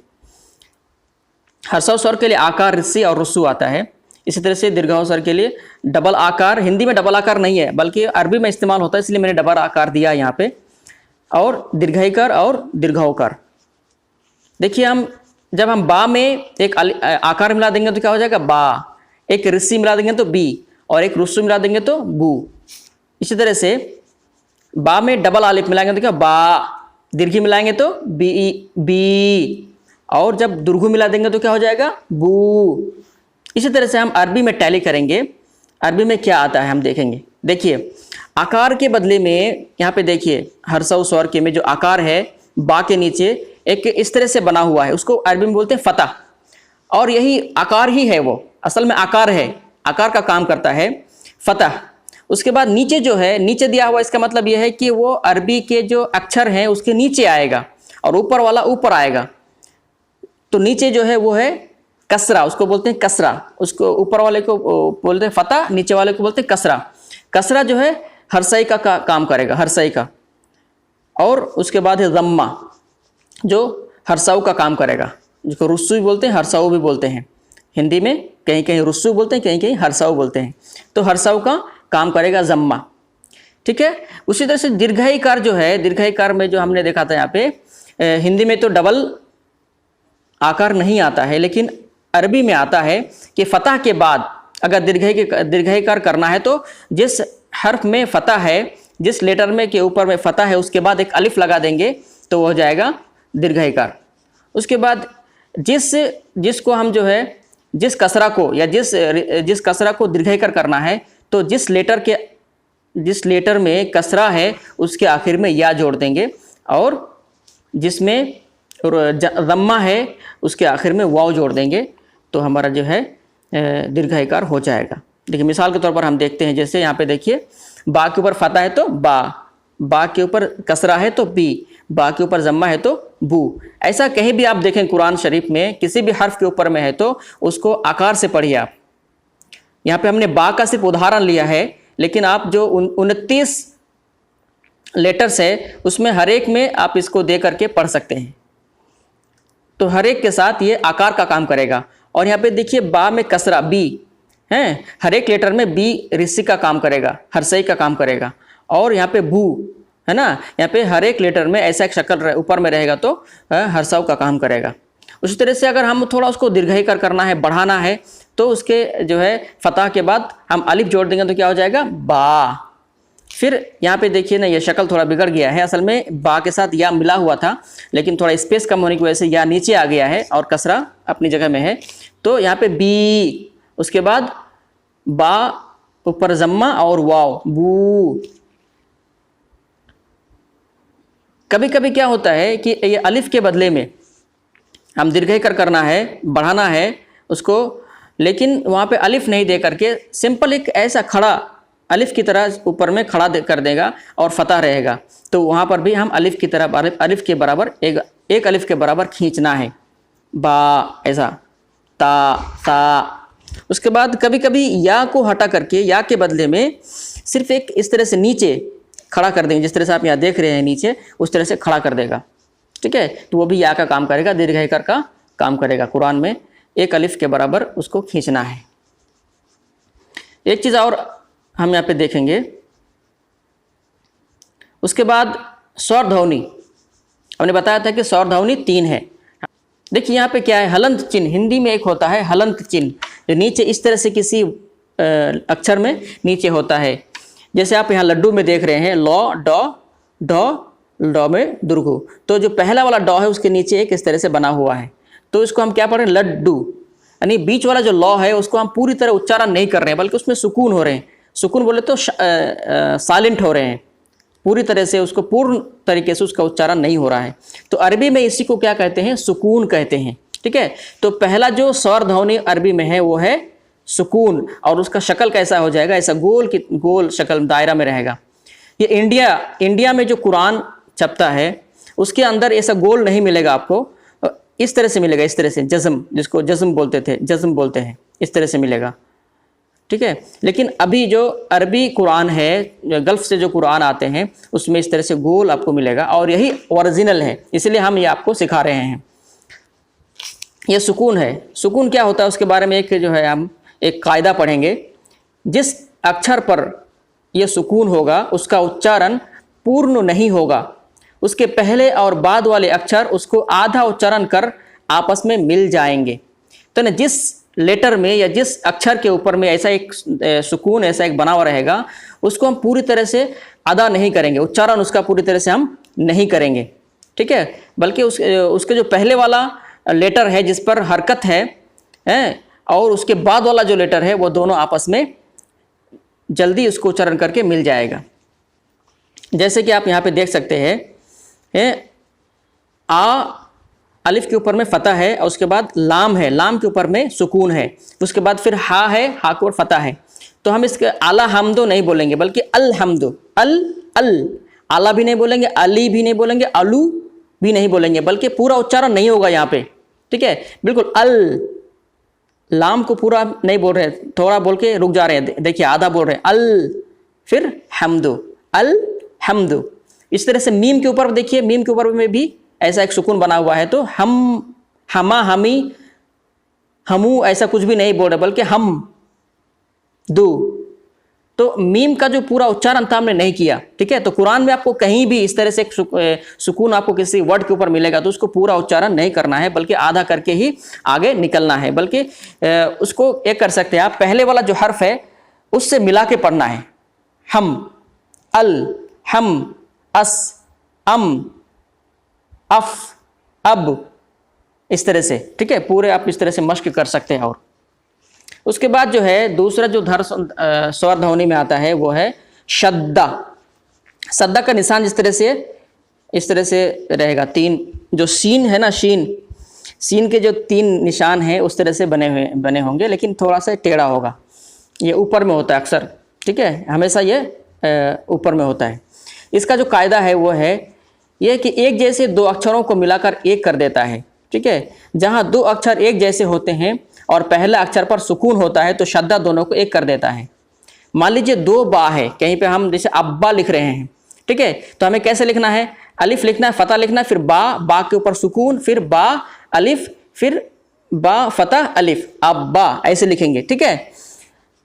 ह्रस्व स्वर के लिए आकार, रिस्सी और रुस्सू आता है। इसी तरह से दीर्घ स्वर के लिए डबल आकार, हिंदी में डबल आकार नहीं है बल्कि अरबी में इस्तेमाल होता है, इसलिए मैंने डबल आकार दिया यहाँ पे, और दीर्घईकार और दीर्घौकार। देखिए जब हम बा में एक आकार मिला देंगे तो क्या हो जाएगा, बा, एक रिस्सी मिला देंगे तो बी, और एक रुस्सू मिला देंगे तो बू। इसी तरह से बा में डबल आलिफ मिलाएंगे तो क्या, बा, दीर्घी मिलाएंगे तो बी, और जब दुर्घु मिला देंगे तो क्या हो जाएगा, बू। इसी तरह से हम अरबी में टैली करेंगे। अरबी में क्या आता है हम देखेंगे। देखिए आकार के बदले में यहाँ पे देखिए ह्रस्व स्वर के में जो आकार है, बा के नीचे एक इस तरह से बना हुआ है, उसको अरबी में बोलते हैं फतह, और यही आकार ही है, वो असल में आकार है, आकार का काम करता है फतह। उसके बाद नीचे जो है, नीचे दिया हुआ, इसका मतलब यह है कि वो अरबी के जो अक्षर हैं उसके नीचे आएगा, और ऊपर वाला ऊपर आएगा। तो नीचे जो है वो है कसरा, उसको बोलते हैं कसरा, उसको ऊपर वाले को बोलते हैं फतह, नीचे वाले को बोलते हैं कसरा। कसरा जो है हर्सई का काम करेगा, हर्सई का। और उसके बाद है जम्मा, जो हर्साऊ का काम करेगा, जिसको रुस्सू भी बोलते हैं, हर्साऊ भी बोलते हैं। हिंदी में कहीं कहीं रुस्सू बोलते हैं, कहीं कहीं हर्साऊ बोलते हैं। तो हर्साऊ का काम करेगा जम्मा, ठीक है। उसी तरह से दीर्घईकार जो है, दीर्घईकार में जो हमने देखा था यहाँ पे, हिंदी में तो डबल आकार नहीं आता है, लेकिन अरबी में आता है कि फतह के बाद अगर दीर्घईकार करना है तो जिस हर्फ में फतह है, जिस लेटर में के ऊपर में फतह है, उसके बाद एक अलिफ लगा देंगे तो वो हो जाएगा दीर्घईकार। उसके बाद जिसको हम जो है जिस कसरा को या जिस कसरा को दीर्घईकार करना है तो जिस लेटर में कसरा है उसके आखिर में या जोड़ देंगे, और जिसमें रम्मा है उसके आखिर में वाव जोड़ देंगे तो हमारा जो है दीर्घईकार हो जाएगा। देखिए मिसाल के तौर पर हम देखते हैं, जैसे यहाँ पे देखिए बा के ऊपर फतह है तो बा के ऊपर कसरा है तो बी, बा के ऊपर जम्मा है तो बू। ऐसा कहीं भी आप देखें कुरान शरीफ में किसी भी हर्फ के ऊपर में है तो उसको आकार से पढ़िए आप। यहाँ पे हमने बा का सिर्फ उदाहरण लिया है, लेकिन आप जो 29 लेटर्स है उसमें हर एक में आप इसको दे करके पढ़ सकते हैं, तो हर एक के साथ ये आकार का काम करेगा। और यहाँ पे देखिए बा में कसरा बी है, हर एक लेटर में बी रिस्सी का काम करेगा, हरसई का काम करेगा। और यहाँ पे बू है ना, यहाँ पे हर एक लेटर में ऐसा एक शक्ल ऊपर में रहेगा तो हरसाव का काम करेगा। उसी तरह से अगर हम थोड़ा उसको दीर्घईकार करना है, बढ़ाना है, तो उसके जो है फतह के बाद हम अलिफ जोड़ देंगे तो क्या हो जाएगा बा। फिर यहाँ पे देखिए ना ये शक्ल थोड़ा बिगड़ गया है, असल में बा के साथ या मिला हुआ था, लेकिन थोड़ा स्पेस कम होने की वजह से या नीचे आ गया है और कसरा अपनी जगह में है। तो यहाँ पे बी, उसके बाद बा ऊपर जम्मा और वाव बू। कभी कभी क्या होता है कि ये अलिफ के बदले में हम दीर्घईकार करना है, बढ़ाना है उसको, लेकिन वहाँ पे अलिफ नहीं दे करके सिंपल एक ऐसा खड़ा अलिफ की तरह ऊपर में खड़ा कर देगा और फतह रहेगा, तो वहाँ पर भी हम अलिफ की तरह अलिफ के बराबर एक अलिफ के बराबर खींचना है, बा ऐसा ता सा। उसके बाद कभी कभी या को हटा करके या के बदले में सिर्फ एक इस तरह से नीचे खड़ा कर देंगे, जिस तरह से आप यहाँ देख रहे हैं नीचे उस तरह से खड़ा कर देगा, ठीक है, तो वो भी या का काम करेगा, दीर्घईकार का काम करेगा। कुरान में एक अलिफ के बराबर उसको खींचना है। एक चीज़ और हम यहाँ पे देखेंगे, उसके बाद स्वर ध्वनि। हमने बताया था कि स्वर ध्वनि 3 है। देखिए यहाँ पे क्या है, हलंत चिन्ह हिंदी में एक होता है हलंत चिन्ह, जो नीचे इस तरह से किसी अक्षर में नीचे होता है। जैसे आप यहाँ लड्डू में देख रहे हैं लॉ डॉ डॉ डॉ में दुर्घु, तो जो पहला वाला डॉ है उसके नीचे एक इस तरह से बना हुआ है, तो इसको हम क्या पढ़ रहे हैं लड्डू, यानी बीच वाला जो लॉ है उसको हम पूरी तरह उच्चारण नहीं कर रहे हैं, बल्कि उसमें सुकून हो रहे हैं। सुकून बोले तो साइलेंट हो रहे हैं, पूरी तरह से उसको पूर्ण तरीके से उसका उच्चारण नहीं हो रहा है। तो अरबी में इसी को क्या कहते हैं, सुकून कहते हैं, ठीक है। तो पहला जो स्वर ध्वनि अरबी में है वो है सुकून, और उसका शक्ल कैसा हो जाएगा, ऐसा गोल शक्ल दायरा में रहेगा। ये इंडिया में जो कुरान छपता है उसके अंदर ऐसा गोल नहीं मिलेगा आपको, इस तरह से मिलेगा, इस तरह से जज़्म, जिसको जज़्म बोलते हैं, इस तरह से मिलेगा, ठीक है। लेकिन अभी जो अरबी कुरान है, गल्फ से जो कुरान आते हैं उसमें इस तरह से गोल आपको मिलेगा, और यही ओरिजिनल है, इसलिए हम ये आपको सिखा रहे हैं। ये सुकून है। सुकून क्या होता है उसके बारे में एक जो है हम एक कायदा पढ़ेंगे। जिस अक्षर पर यह सुकून होगा उसका उच्चारण पूर्ण नहीं होगा, उसके पहले और बाद वाले अक्षर उसको आधा उच्चारण कर आपस में मिल जाएंगे। तो ना जिस लेटर में या जिस अक्षर के ऊपर में ऐसा एक सुकून, ऐसा एक बना हुआ रहेगा, उसको हम पूरी तरह से अदा नहीं करेंगे, उच्चारण उसका पूरी तरह से हम नहीं करेंगे, ठीक है। बल्कि उसके जो पहले वाला लेटर है जिस पर हरकत है और उसके बाद वाला जो लेटर है वो दोनों आपस में जल्दी उसको उच्चारण करके मिल जाएगा। जैसे कि आप यहाँ पे देख सकते हैं, आ अलिफ के ऊपर में फतह है, और उसके बाद लाम है, लाम के ऊपर में सुकून है, उसके बाद फिर हा है, हा के ऊपर फतह है। तो हम इसके आला हमदो नहीं बोलेंगे बल्कि अल हमदो, अल आला भी नहीं बोलेंगे, अली भी नहीं बोलेंगे, अलू भी नहीं बोलेंगे, बल्कि पूरा उच्चारण नहीं होगा यहाँ पे, ठीक है, बिल्कुल अल। लाम को पूरा नहीं बोल रहे, थोड़ा बोल के रुक जा रहे हैं, देखिए आधा बोल रहे हैं, अल फिर हमदो, अल हमदो। इस तरह से मीम के ऊपर देखिए, मीम के ऊपर में भी ऐसा एक सुकून बना हुआ है, तो हम, हमा, हमी, हमू ऐसा कुछ भी नहीं बोल रहे बल्कि हम दो, तो मीम का जो पूरा उच्चारण था हमने नहीं किया, ठीक है। तो कुरान में आपको कहीं भी इस तरह से एक सुकून आपको किसी वर्ड के ऊपर मिलेगा तो उसको पूरा उच्चारण नहीं करना है, बल्कि आधा करके ही आगे निकलना है। बल्कि उसको एक कर सकते हैं आप, पहले वाला जो हर्फ है उससे मिला के पढ़ना है। हम, अल, हम, अस, अम, अफ, अब, इस तरह से, ठीक है। पूरे आप इस तरह से मश्क कर सकते हैं। और उसके बाद जो है दूसरा जो स्वर ध्वनि में आता है वो है शद्दा। शद्दा का निशान इस तरह से रहेगा। तीन जो शीन है ना, शीन के जो 3 निशान हैं उस तरह से बने होंगे, लेकिन थोड़ा सा टेढ़ा होगा। ये ऊपर में होता है अक्सर, ठीक है, हमेशा ये ऊपर में होता है। इसका जो कायदा है वो है ये कि एक जैसे 2 अक्षरों को मिलाकर एक कर देता है, ठीक है। जहाँ 2 अक्षर एक जैसे होते हैं और पहला अक्षर पर सुकून होता है तो शद्दा दोनों को एक कर देता है। मान लीजिए 2 बा है, कहीं पे हम जैसे अब्बा लिख रहे हैं, ठीक है, तो हमें कैसे लिखना है, अलिफ लिखना है, फतह लिखना है, फिर बा के ऊपर सुकून, फिर बा अलिफ, फिर बा फतह अलिफ, अब्बा, ऐसे लिखेंगे, ठीक है।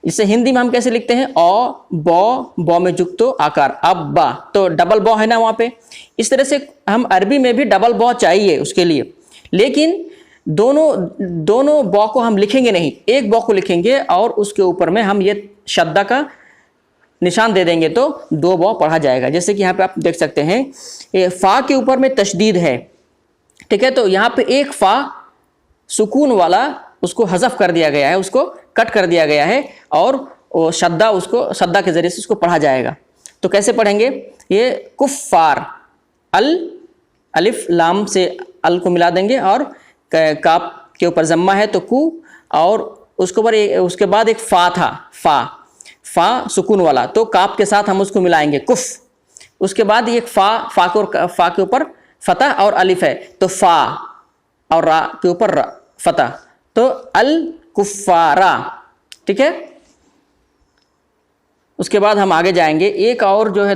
इसे हिंदी में हम कैसे लिखते हैं, बॉ में जुक्तो आकार, अब्बा, तो डबल बॉ है ना वहाँ पे। इस तरह से हम अरबी में भी डबल बॉ चाहिए उसके लिए, लेकिन दोनों बॉ को हम लिखेंगे नहीं, एक बॉ को लिखेंगे और उसके ऊपर में हम ये शद्दा का निशान दे देंगे तो 2 बॉ पढ़ा जाएगा। जैसे कि यहाँ पे आप देख सकते हैं ये फा के ऊपर में तशदीद है, ठीक है, तो यहाँ पे एक फा सुकून वाला उसको हज़फ कर दिया गया है, उसको कट कर दिया गया है और वो शद्दा के ज़रिए से उसको पढ़ा जाएगा। तो कैसे पढ़ेंगे, ये कुफ़ार, अलिफ लाम से अल को मिला देंगे और काप के ऊपर जम्मा है तो कु, और उसके बाद एक फा था, फा सुकून वाला, तो काप के साथ हम उसको मिलाएंगे कुफ। उसके बाद एक फा के ऊपर फतह और अलिफ है तो फा, और रा के ऊपर फतह, तो अल कुफ़ारा, ठीक है। उसके बाद हम आगे जाएंगे। एक और जो है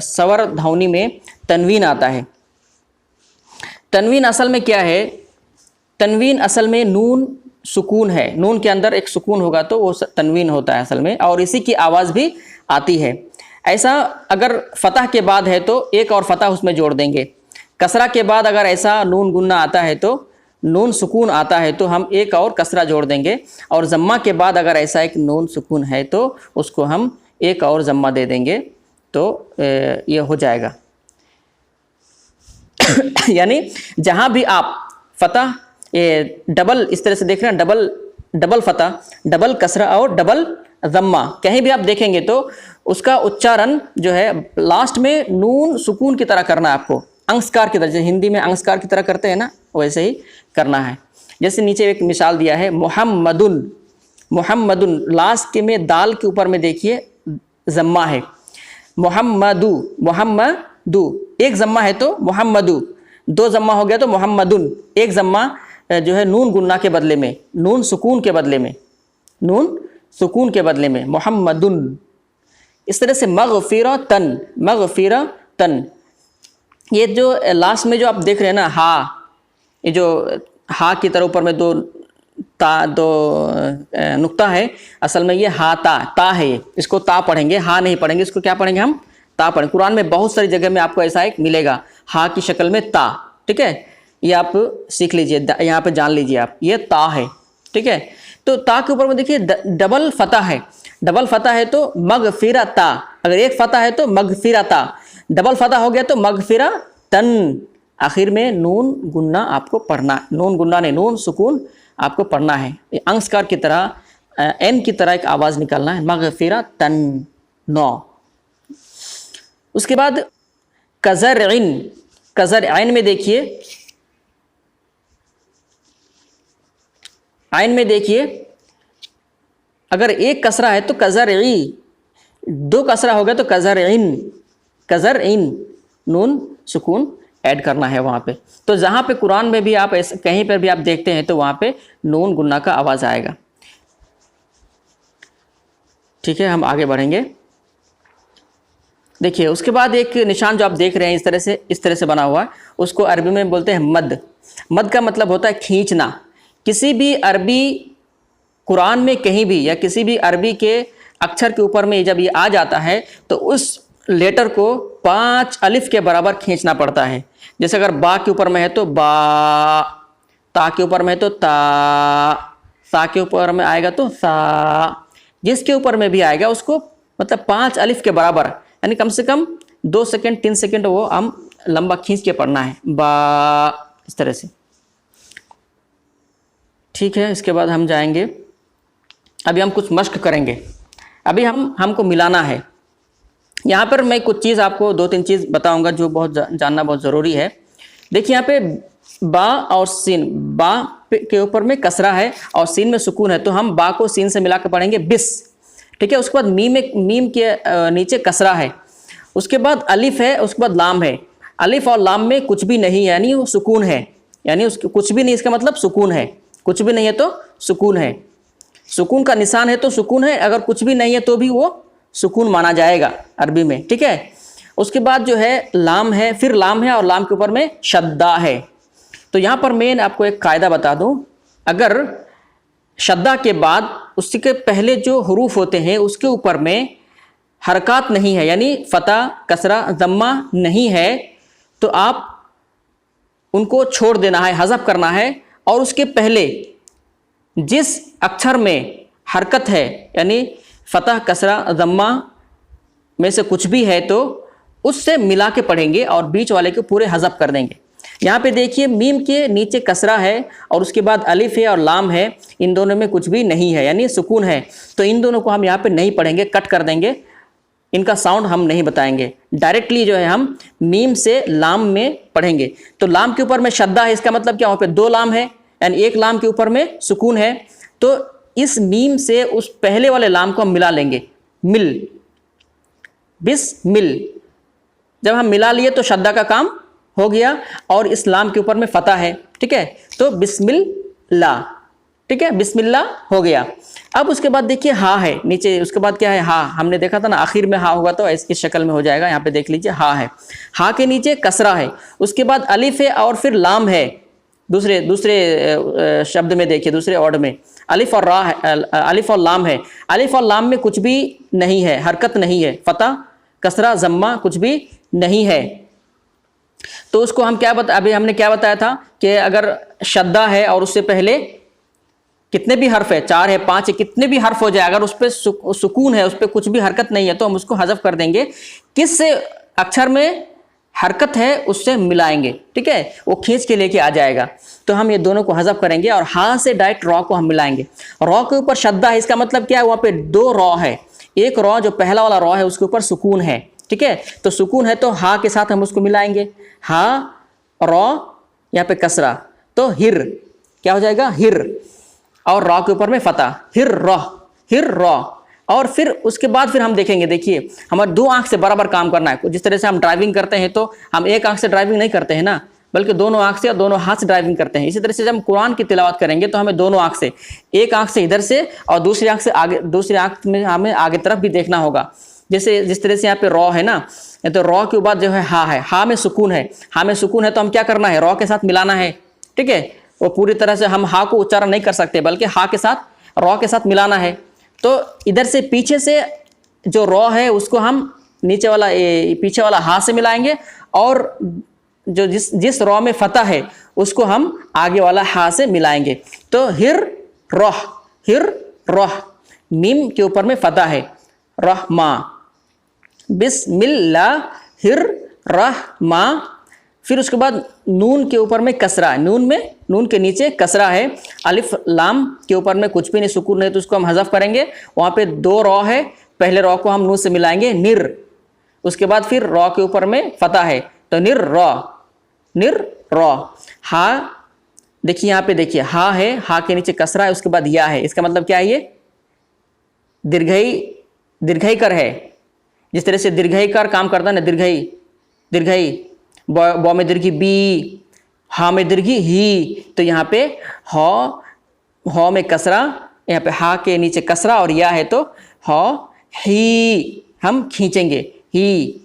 स्वर ध्वनि में तनवीन आता है। तनवीन असल में क्या है, तनवीन असल में नून सुकून है, नून के अंदर एक सुकून होगा तो वो तनवीन होता है असल में, और इसी की आवाज़ भी आती है। ऐसा अगर फतह के बाद है तो एक और फतह उसमें जोड़ देंगे। कसरा के बाद अगर ऐसा नून गुन्ना आता है तो नून सुकून आता है तो हम एक और कसरा जोड़ देंगे, और ज़म्मा के बाद अगर ऐसा एक नून सुकून है तो उसको हम एक और ज़म्मा दे देंगे तो ये हो जाएगा। यानी जहाँ भी आप फतह ये डबल इस तरह से देख रहे हैं, डबल फतह, डबल कसरा और डबल ज़म्मा, कहीं भी आप देखेंगे तो उसका उच्चारण जो है लास्ट में नून सुकून की तरह करना है आपको, अंशकार की तरह, जैसे हिंदी में अंशकार की तरह करते हैं ना, वैसे ही करना है। जैसे नीचे एक मिसाल दिया है, मुहम्मदुन, लास्ट के में दाल के ऊपर में देखिए ज़म्मा है, मुहम्मदू, एक ज़म्मा है तो मुहम्मदू, 2 ज़म्मा हो गया तो मुहम्मदुन, एक ज़म्मा जो है नून गुन्ना के बदले में, नून सुकून के बदले में मुहम्मदुन। इस तरह से मग़फ़िरतन, ये जो लास्ट में जो आप देख रहे हैं ना हा, ये जो हा की तरह ऊपर में दो नुक्ता है, असल में ये हा ता है, ये इसको ता पढ़ेंगे, हा नहीं पढ़ेंगे, इसको क्या पढ़ेंगे हम, ता पढ़ेंगे। कुरान में बहुत सारी जगह में आपको ऐसा एक मिलेगा, हा की शक्ल में ता, ठीक है, ये आप सीख लीजिए, यहाँ पे जान लीजिए आप, ये ता है, ठीक है। तो ता के ऊपर में देखिए डबल फतह है तो मग़फ़िरता, अगर एक फतह है तो मग़फ़िरता, डबल फतह हो गया तो मग़फ़िरतन, आखिर में नून गुन्ना आपको पढ़ना, नून गुन्ना नहीं, नून सुकून आपको पढ़ना है, अंशकार की तरह, एन की तरह एक आवाज़ निकालना है, मग़फ़िरतन, 9। उसके बाद कज़रइन में देखिए, आइन में देखिए, अगर एक कसरा है तो कज़रई, 2 कसरा हो गया तो कज़रइन, नून सुकून ऐड करना है वहाँ पे। तो जहाँ पे कुरान में भी आप ऐसे कहीं पर भी आप देखते हैं तो वहाँ पे नून गुन्ना का आवाज़ आएगा, ठीक है। हम आगे बढ़ेंगे। देखिए उसके बाद एक निशान जो आप देख रहे हैं इस तरह से बना हुआ है, उसको अरबी में बोलते हैं मद। मद का मतलब होता है खींचना। किसी भी अरबी कुरान में कहीं भी या किसी भी अरबी के अक्षर के ऊपर में जब ये आ जाता है तो उस लेटर को 5 अलिफ के बराबर खींचना पड़ता है। जैसे अगर बा के ऊपर में है तो बा, ता के ऊपर में है तो ता, सा के ऊपर में आएगा तो सा, जिसके ऊपर में भी आएगा उसको मतलब 5 अलिफ के बराबर, यानी कम से कम 2 सेकंड 3 सेकंड वो हम लंबा खींच के पढ़ना है, बा, इस तरह से। ठीक है, इसके बाद हम जाएंगे, अभी हम कुछ मश्क करेंगे। अभी हमको मिलाना है। यहाँ पर मैं कुछ चीज़ आपको 2-3 चीज़ बताऊंगा जो बहुत जानना बहुत ज़रूरी है। देखिए यहाँ पे बा और सीन, बा के ऊपर में कसरा है और सीन में सुकून है, तो हम बा को सीन से मिला कर पढ़ेंगे बिस। ठीक है, उसके बाद मीम के नीचे कसरा है, उसके बाद अलिफ है, उसके बाद लाम है। अलिफ और लाम में कुछ भी नहीं है यानी वो सुकून है, यानी उसके कुछ भी नहीं इसका मतलब सुकून है, कुछ भी नहीं है तो सुकून है, सुकून का निशान है तो सुकून है, अगर कुछ भी नहीं है तो भी वो सुकून माना जाएगा अरबी में। ठीक है, उसके बाद जो है लाम है, फिर लाम है और लाम के ऊपर में शद्दा है। तो यहाँ पर मैं आपको एक कायदा बता दूं, अगर शद्दा के बाद उसके पहले जो हरूफ होते हैं उसके ऊपर में हरकत नहीं है, यानी फतह कसरा जम्मा नहीं है, तो आप उनको छोड़ देना है, हज़फ करना है, और उसके पहले जिस अक्षर में हरकत है यानी फतह कसरा जम्मा में से कुछ भी है तो उससे मिला के पढ़ेंगे और बीच वाले को पूरे हज़फ कर देंगे। यहाँ पे देखिए मीम के नीचे कसरा है और उसके बाद अलिफ है और लाम है, इन दोनों में कुछ भी नहीं है यानी सुकून है, तो इन दोनों को हम यहाँ पे नहीं पढ़ेंगे, कट कर देंगे, इनका साउंड हम नहीं बताएंगे, डायरेक्टली जो है हम मीम से लाम में पढ़ेंगे। तो लाम के ऊपर में शद्दा है, इसका मतलब क्या, वहाँ पे 2 लाम है यानी एक लाम के ऊपर में सुकून है, तो इस मीम से उस पहले वाले लाम को हम मिला लेंगे, मिल, बिस्मिल। जब हम मिला लिए तो शद्दा का काम हो गया और इस लाम के ऊपर में फतह है। ठीक है, तो बिस्मिल्लाह, ठीक है, बिस्मिल्लाह हो गया। अब उसके बाद देखिए हा है नीचे, उसके बाद क्या है, हा, हमने देखा था ना आखिर में हा होगा तो इसकी शक्ल में हो जाएगा, यहाँ पे देख लीजिए हा है, हा के नीचे कसरा है, उसके बाद अलिफ है और फिर लाम है। दूसरे शब्द में देखिए, दूसरे ऑर्ड में अलिफ और रा है, अलिफ और लाम है, अलिफ और लाम में कुछ भी नहीं है, हरकत नहीं है, फतह कसरा जम्मा कुछ भी नहीं है, तो उसको हम क्या अभी हमने क्या बताया था कि अगर शद्दा है और उससे पहले कितने भी हर्फ है, 4 है 5 है, कितने भी हर्फ हो जाए, अगर उस पर सुकून है, उस पर कुछ भी हरकत नहीं है तो हम उसको हज़फ कर देंगे, किस अक्षर में हरकत है उससे मिलाएंगे। ठीक है, वो खींच के लेके आ जाएगा, तो हम ये दोनों को हज़फ करेंगे और हा से डायरेक्ट रॉ को हम मिलाएंगे। रॉ के ऊपर शद्दा है, इसका मतलब क्या है, वहाँ पे 2 रॉ है, एक रॉ जो पहला वाला रॉ है उसके ऊपर सुकून है। ठीक है, तो सुकून है तो हा के साथ हम उसको मिलाएंगे, हा रॉ, यहाँ पे कसरा, तो हिर क्या हो जाएगा, हिर, और रॉ के ऊपर में फतह, हिर रॉ। और फिर उसके बाद फिर हम देखेंगे, देखिए हमारे 2 आंख से बराबर काम करना है। जिस तरह से हम ड्राइविंग करते हैं तो हम एक आंख से ड्राइविंग नहीं करते हैं ना, बल्कि दोनों आंख से और दोनों हाथ से ड्राइविंग करते हैं। इसी तरह से जब हम कुरान की तिलावत करेंगे तो हमें दोनों आंख से, एक आंख से इधर से और दूसरी आंख से आगे, दूसरी आंख में हमें आगे तरफ भी देखना होगा। जैसे जिस तरह से यहाँ पे रॉ है ना, तो रॉ के बाद जो है हा है, हा में सुकून है, हा में सुकून है तो हम क्या करना है, रॉ के साथ मिलाना है। ठीक है, वो पूरी तरह से हम हा को उच्चारण नहीं कर सकते, बल्कि हा के साथ रॉ के साथ मिलाना है। तो इधर से पीछे से जो रॉ है उसको हम नीचे वाला पीछे वाला हा से मिलाएंगे, और जो जिस रॉ में फतह है उसको हम आगे वाला हा से मिलाएंगे। तो हिर रॉह, मीम के ऊपर में फतह है, रहमा, बिस्मिल्लाहिर रहमा। फिर उसके बाद नून के ऊपर में कसरा, नून के नीचे कसरा है, अलिफ लाम के ऊपर में कुछ भी नहीं, सुकून नहीं, तो उसको हम हज़फ करेंगे। वहाँ पे 2 रॉ है, पहले रॉ को हम नून से मिलाएंगे, निर, उसके बाद फिर रॉ के ऊपर में फतह है, तो निर रॉ। हा, देखिए यहाँ पे देखिए हा है, हा के नीचे कसरा है, उसके बाद या है, इसका मतलब क्या है, ये दीर्घई कर है। जिस तरह से दीर्घई कर काम करता है ना, दीर्घई, बौ में दीर्घी बी, हा में दीर्घी ही, तो यहाँ पे हौ में कसरा, यहाँ पे हा के नीचे कसरा और या है तो हौ ही हम खींचेंगे, ही।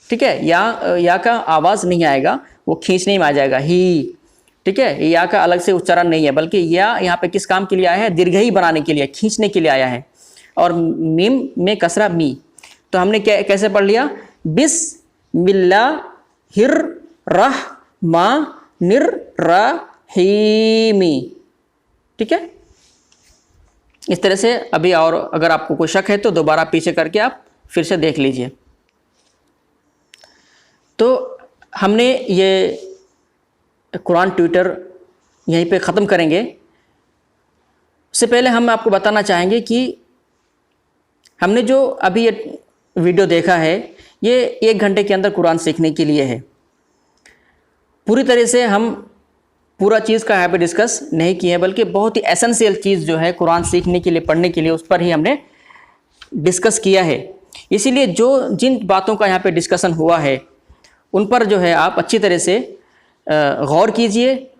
ठीक है, या का आवाज़ नहीं आएगा, वो खींचने में आ जाएगा, ही। ठीक है, या का अलग से उच्चारण नहीं है, बल्कि या यहाँ पे किस काम के लिए आया है, दीर्घई बनाने के लिए, खींचने के लिए आया है। और मीम में कसरा मी। तो हमने कैसे पढ़ लिया, बिस्मिल्लाहिर्रहमानिर्रहीमी। ठीक है, इस तरह से। अभी और अगर आपको कोई शक है तो दोबारा पीछे करके आप फिर से देख लीजिए। तो हमने ये कुरान ट्यूटर यहीं पे ख़त्म करेंगे। उससे पहले हम आपको बताना चाहेंगे कि हमने जो अभी ये वीडियो देखा है ये 1 घंटे के अंदर कुरान सीखने के लिए है। पूरी तरह से हम पूरा चीज़ का यहाँ पे डिस्कस नहीं किए हैं, बल्कि बहुत ही एसेंशियल चीज़ जो है कुरान सीखने के लिए, पढ़ने के लिए, उस पर ही हमने डिस्कस किया है। इसीलिए जिन बातों का यहाँ पे डिस्कशन हुआ है उन पर जो है आप अच्छी तरह से गौर कीजिए।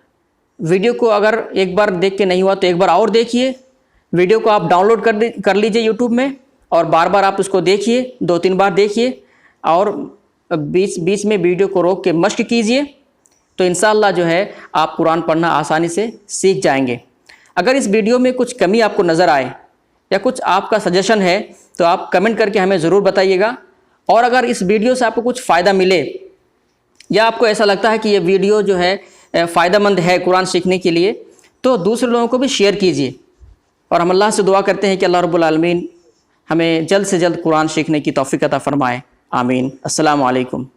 वीडियो को अगर एक बार देख के नहीं हुआ तो एक बार और देखिए। वीडियो को आप डाउनलोड कर लीजिए यूट्यूब में और बार बार आप उसको देखिए, 2-3 बार देखिए और बीच में वीडियो को रोक के मश्क कीजिए। तो इंशाअल्लाह जो है आप कुरान पढ़ना आसानी से सीख जाएंगे। अगर इस वीडियो में कुछ कमी आपको नज़र आए या कुछ आपका सजेशन है तो आप कमेंट करके हमें ज़रूर बताइएगा। और अगर इस वीडियो से आपको कुछ फ़ायदा मिले या आपको ऐसा लगता है कि ये वीडियो जो है फ़ायदेमंद है कुरान सीखने के लिए, तो दूसरे लोगों को भी शेयर कीजिए। और हम अल्लाह से दुआ करते हैं कि अल्लाह रब्बुल आलमीन हमें जल्द से जल्द कुरान सीखने की तौफीक अता फ़रमाए। आमीन। अस्सलामु अलैकुम।